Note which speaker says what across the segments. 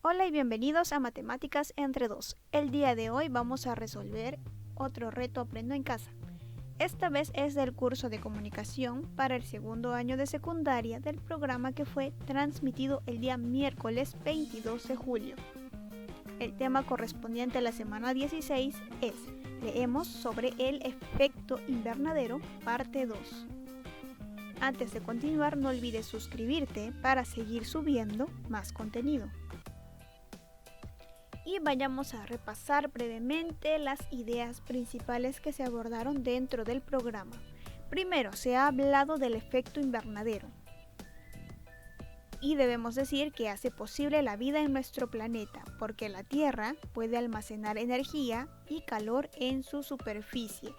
Speaker 1: Hola y bienvenidos a Matemáticas entre 2. El día de hoy vamos a resolver otro reto Aprendo en Casa. Esta vez es del curso de comunicación para el segundo año de secundaria del programa que fue transmitido el día miércoles 22 de julio. El tema correspondiente a la semana 16 es Leemos sobre el efecto invernadero, parte 2. Antes de continuar, no olvides suscribirte para seguir subiendo más contenido. Y vayamos a repasar brevemente las ideas principales que se abordaron dentro del programa. Primero, se ha hablado del efecto invernadero. Y debemos decir que hace posible la vida en nuestro planeta, porque la Tierra puede almacenar energía y calor en su superficie.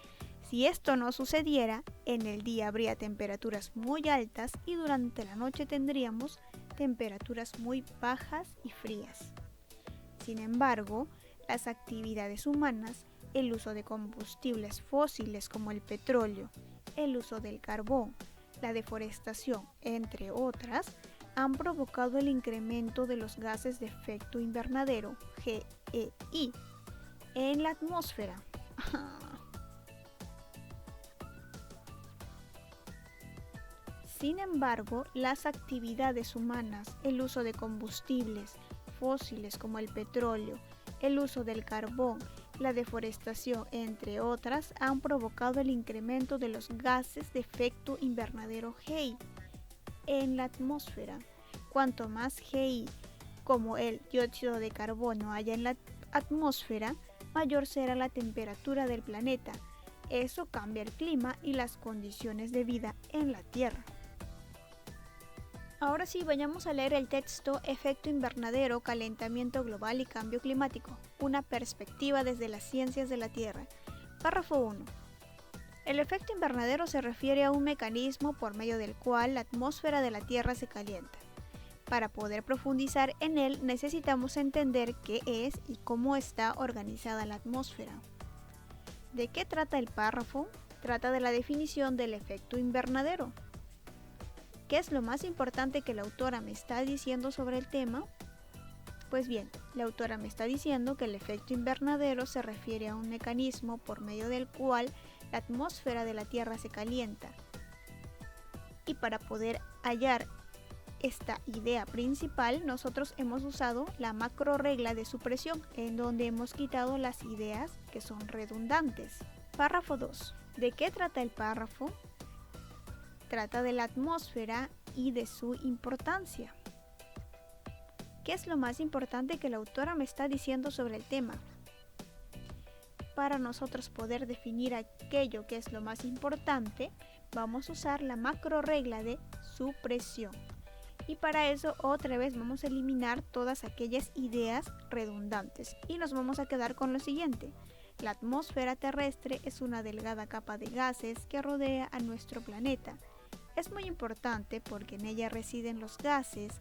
Speaker 1: Si esto no sucediera, en el día habría temperaturas muy altas y durante la noche tendríamos temperaturas muy bajas y frías. Sin embargo, las actividades humanas, el uso de combustibles fósiles como el petróleo, el uso del carbón, la deforestación, entre otras, han provocado el incremento de los gases de efecto invernadero, GEI, en la atmósfera. Sin embargo, las actividades humanas, el uso de combustibles fósiles como el petróleo, el uso del carbón, la deforestación, entre otras, han provocado el incremento de los gases de efecto invernadero GEI en la atmósfera. Cuanto más GEI, como el dióxido de carbono, haya en la atmósfera, mayor será la temperatura del planeta. Eso cambia el clima y las condiciones de vida en la Tierra. Ahora sí, vayamos a leer el texto Efecto invernadero, calentamiento global y cambio climático, una perspectiva desde las ciencias de la Tierra. Párrafo 1. El efecto invernadero se refiere a un mecanismo por medio del cual la atmósfera de la Tierra se calienta. Para poder profundizar en él necesitamos entender qué es y cómo está organizada la atmósfera. ¿De qué trata el párrafo? Trata de la definición del efecto invernadero. ¿Qué es lo más importante que la autora me está diciendo sobre el tema? Pues bien, la autora me está diciendo que el efecto invernadero se refiere a un mecanismo por medio del cual la atmósfera de la Tierra se calienta. Y para poder hallar esta idea principal, nosotros hemos usado la macroregla de supresión, en donde hemos quitado las ideas que son redundantes. Párrafo 2. ¿De qué trata el párrafo? Trata de la atmósfera y de su importancia. ¿Qué es lo más importante que la autora me está diciendo sobre el tema? Para nosotros poder definir aquello que es lo más importante, vamos a usar la macroregla de supresión. Y para eso otra vez vamos a eliminar todas aquellas ideas redundantes y nos vamos a quedar con lo siguiente. La atmósfera terrestre es una delgada capa de gases que rodea a nuestro planeta. Es muy importante porque en ella residen los gases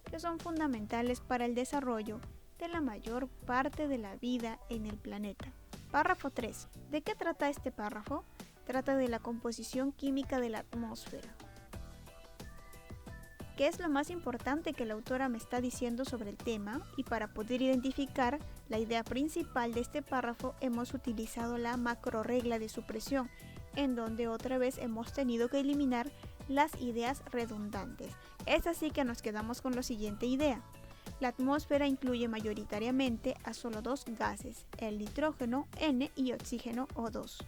Speaker 1: que son fundamentales para el desarrollo de la mayor parte de la vida en el planeta. Párrafo 3. ¿De qué trata este párrafo? Trata de la composición química de la atmósfera. ¿Qué es lo más importante que la autora me está diciendo sobre el tema? Y para poder identificar la idea principal de este párrafo hemos utilizado la macroregla de supresión, en donde otra vez hemos tenido que eliminar las ideas redundantes. Es así que nos quedamos con la siguiente idea. La atmósfera incluye mayoritariamente a solo dos gases, el nitrógeno N y oxígeno O2.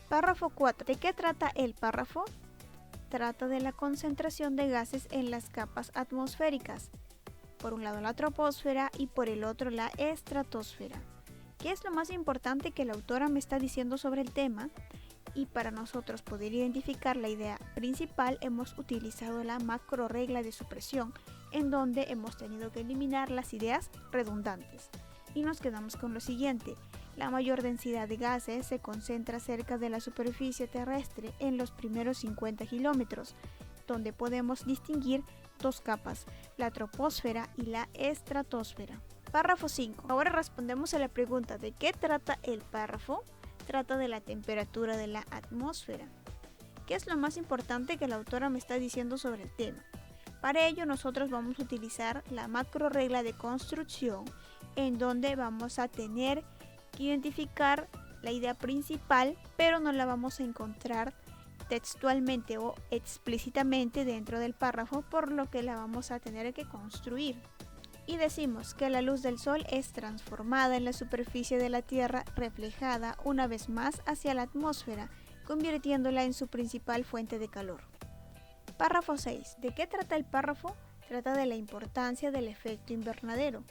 Speaker 1: Párrafo 4. ¿De qué trata el párrafo? Trata de la concentración de gases en las capas atmosféricas. Por un lado la troposfera y por el otro la estratosfera. ¿Qué es lo más importante que la autora me está diciendo sobre el tema? Y para nosotros poder identificar la idea principal hemos utilizado la macroregla de supresión, en donde hemos tenido que eliminar las ideas redundantes. Y nos quedamos con lo siguiente. La mayor densidad de gases se concentra cerca de la superficie terrestre en los primeros 50 kilómetros, donde podemos distinguir dos capas, la troposfera y la estratosfera. Párrafo 5. Ahora respondemos a la pregunta ¿de qué trata el párrafo? Trata de la temperatura de la atmósfera. ¿Qué es lo más importante que la autora me está diciendo sobre el tema? Para ello nosotros vamos a utilizar la macro regla de construcción, en donde vamos a tener que identificar la idea principal, pero no la vamos a encontrar textualmente o explícitamente dentro del párrafo, por lo que la vamos a tener que construir. Y decimos que la luz del sol es transformada en la superficie de la Tierra, reflejada una vez más hacia la atmósfera, convirtiéndola en su principal fuente de calor. Párrafo 6. ¿De qué trata el párrafo? Trata de la importancia del efecto invernadero.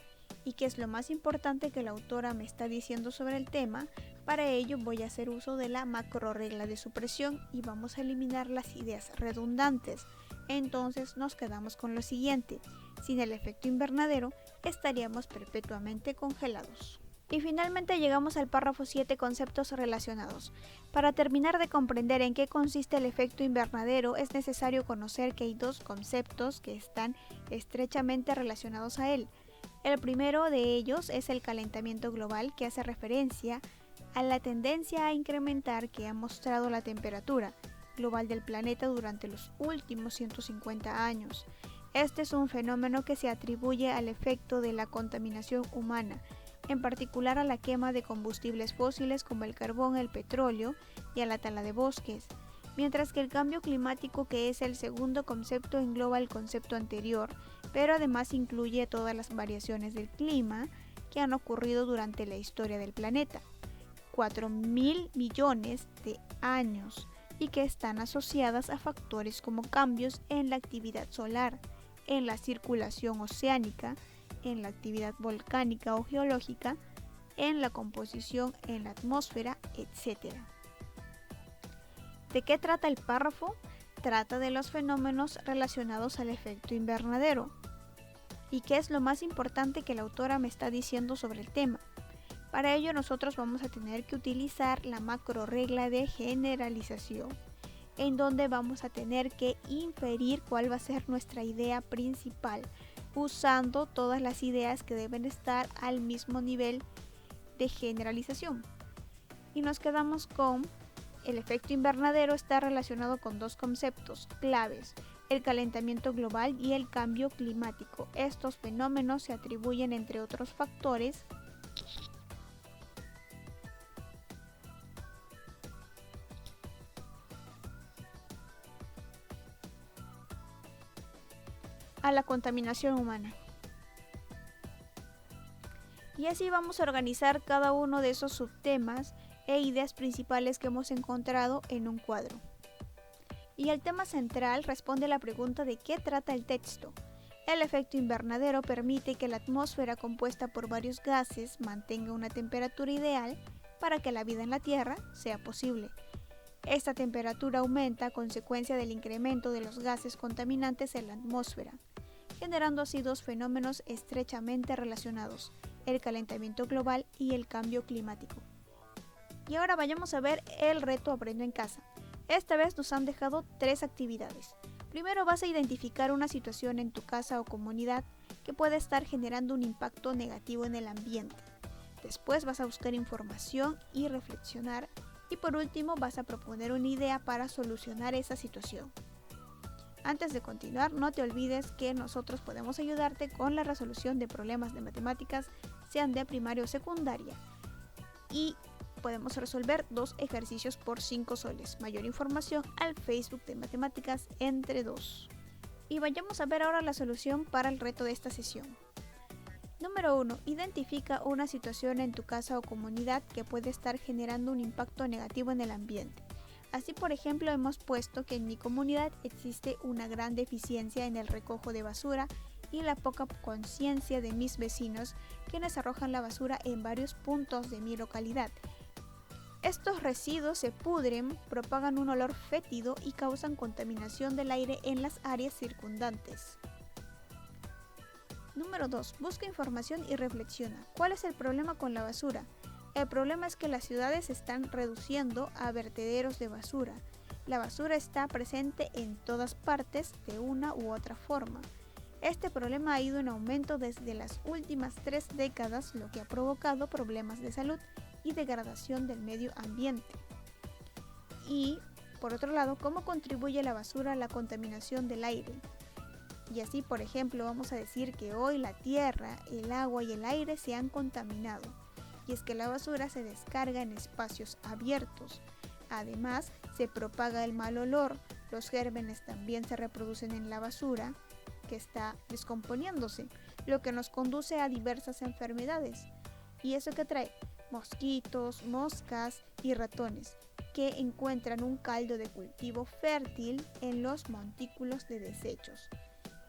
Speaker 1: ¿Y qué es lo más importante que la autora me está diciendo sobre el tema? Para ello voy a hacer uso de la macro regla de supresión y vamos a eliminar las ideas redundantes. Entonces nos quedamos con lo siguiente: sin el efecto invernadero estaríamos perpetuamente congelados. Y finalmente llegamos al párrafo 7, conceptos relacionados. Para terminar de comprender en qué consiste el efecto invernadero, es necesario conocer que hay dos conceptos que están estrechamente relacionados a él. El primero de ellos es el calentamiento global, que hace referencia a la tendencia a incrementar que ha mostrado la temperatura global del planeta durante los últimos 150 años. Este es un fenómeno que se atribuye al efecto de la contaminación humana, en particular a la quema de combustibles fósiles como el carbón, el petróleo y a la tala de bosques, mientras que el cambio climático, que es el segundo concepto, engloba el concepto anterior, pero además incluye todas las variaciones del clima que han ocurrido durante la historia del planeta, 4.000 millones de años, y que están asociadas a factores como cambios en la actividad solar, en la circulación oceánica, en la actividad volcánica o geológica, en la composición en la atmósfera, etc. ¿De qué trata el párrafo? Trata de los fenómenos relacionados al efecto invernadero. ¿Y qué es lo más importante que la autora me está diciendo sobre el tema? Para ello nosotros vamos a tener que utilizar la macro regla de generalización, en donde vamos a tener que inferir cuál va a ser nuestra idea principal, usando todas las ideas que deben estar al mismo nivel de generalización. Y nos quedamos con: el efecto invernadero está relacionado con dos conceptos claves: el calentamiento global y el cambio climático. Estos fenómenos se atribuyen, entre otros factores, a la contaminación humana. Y así vamos a organizar cada uno de esos subtemas e ideas principales que hemos encontrado en un cuadro. Y el tema central responde a la pregunta: ¿de qué trata el texto? El efecto invernadero permite que la atmósfera, compuesta por varios gases, mantenga una temperatura ideal para que la vida en la Tierra sea posible. Esta temperatura aumenta a consecuencia del incremento de los gases contaminantes en la atmósfera, generando así dos fenómenos estrechamente relacionados: el calentamiento global y el cambio climático. Y ahora vayamos a ver el reto Aprendo en Casa. Esta vez nos han dejado 3 actividades. Primero vas a identificar una situación en tu casa o comunidad que puede estar generando un impacto negativo en el ambiente. Después vas a buscar información y reflexionar. Y por último vas a proponer una idea para solucionar esa situación. Antes de continuar, no te olvides que nosotros podemos ayudarte con la resolución de problemas de matemáticas, sean de primaria o secundaria. Y podemos resolver 2 ejercicios por 5 soles. Mayor información al Facebook de Matemáticas entre 2. Y vayamos a ver ahora la solución para el reto de esta sesión. Número 1. Identifica una situación en tu casa o comunidad que puede estar generando un impacto negativo en el ambiente. Así, por ejemplo, hemos puesto que en mi comunidad existe una gran deficiencia en el recojo de basura y la poca conciencia de mis vecinos, quienes arrojan la basura en varios puntos de mi localidad. Estos residuos se pudren, propagan un olor fétido y causan contaminación del aire en las áreas circundantes. Número 2. Busca información y reflexiona. ¿Cuál es el problema con la basura? El problema es que las ciudades se están reduciendo a vertederos de basura. La basura está presente en todas partes de una u otra forma. Este problema ha ido en aumento desde las últimas 3 décadas, lo que ha provocado problemas de salud y degradación del medio ambiente. Y, por otro lado, ¿cómo contribuye la basura a la contaminación del aire? Y así, por ejemplo, vamos a decir que hoy la tierra, el agua y el aire se han contaminado. Y es que la basura se descarga en espacios abiertos. Además, se propaga el mal olor. Los gérmenes también se reproducen en la basura que está descomponiéndose, lo que nos conduce a diversas enfermedades. ¿Y eso qué trae? Mosquitos, moscas y ratones, que encuentran un caldo de cultivo fértil en los montículos de desechos.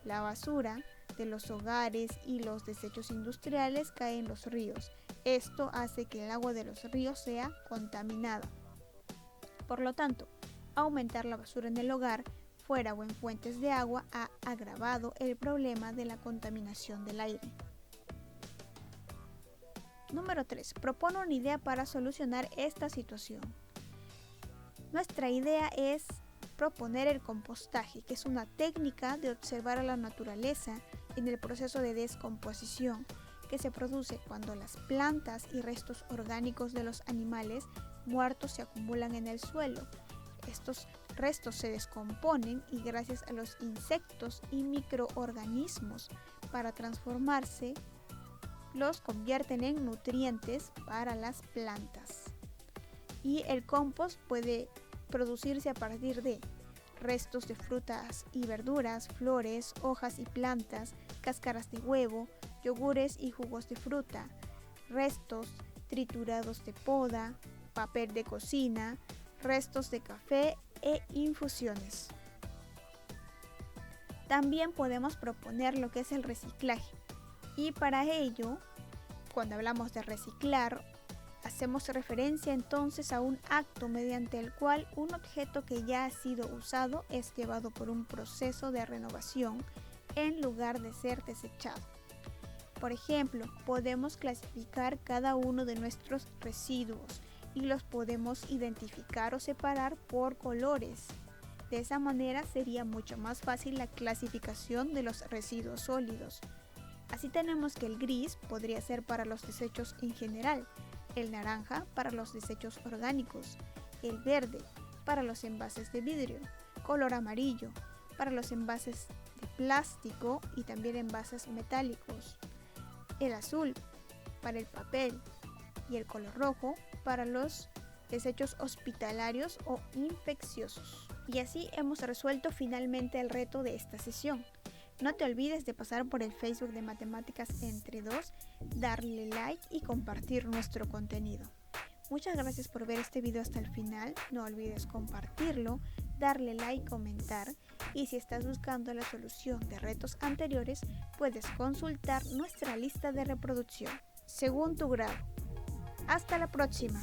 Speaker 1: La basura de los hogares y los desechos industriales cae en los ríos. Esto hace que el agua de los ríos sea contaminada. Por lo tanto, aumentar la basura en el hogar, fuera o en fuentes de agua, ha agravado el problema de la contaminación del aire. Número 3. Propone una idea para solucionar esta situación. Nuestra idea es proponer el compostaje, que es una técnica de observar a la naturaleza en el proceso de descomposición que se produce cuando las plantas y restos orgánicos de los animales muertos se acumulan en el suelo. Estos restos se descomponen y gracias a los insectos y microorganismos para transformarse, los convierten en nutrientes para las plantas. Y el compost puede producirse a partir de restos de frutas y verduras, flores, hojas y plantas, cáscaras de huevo, yogures y jugos de fruta, restos triturados de poda, papel de cocina, restos de café e infusiones. También podemos proponer lo que es el reciclaje. Y para ello, cuando hablamos de reciclar, hacemos referencia entonces a un acto mediante el cual un objeto que ya ha sido usado es llevado por un proceso de renovación en lugar de ser desechado. Por ejemplo, podemos clasificar cada uno de nuestros residuos y los podemos identificar o separar por colores. De esa manera sería mucho más fácil la clasificación de los residuos sólidos. Así tenemos que el gris podría ser para los desechos en general, el naranja para los desechos orgánicos, el verde para los envases de vidrio, color amarillo para los envases de plástico y también envases metálicos, el azul para el papel y el color rojo para los desechos hospitalarios o infecciosos. Y así hemos resuelto finalmente el reto de esta sesión. No te olvides de pasar por el Facebook de Matemáticas entre 2, darle like y compartir nuestro contenido. Muchas gracias por ver este video hasta el final. No olvides compartirlo, darle like, comentar. Y si estás buscando la solución de retos anteriores, puedes consultar nuestra lista de reproducción según tu grado. Hasta la próxima.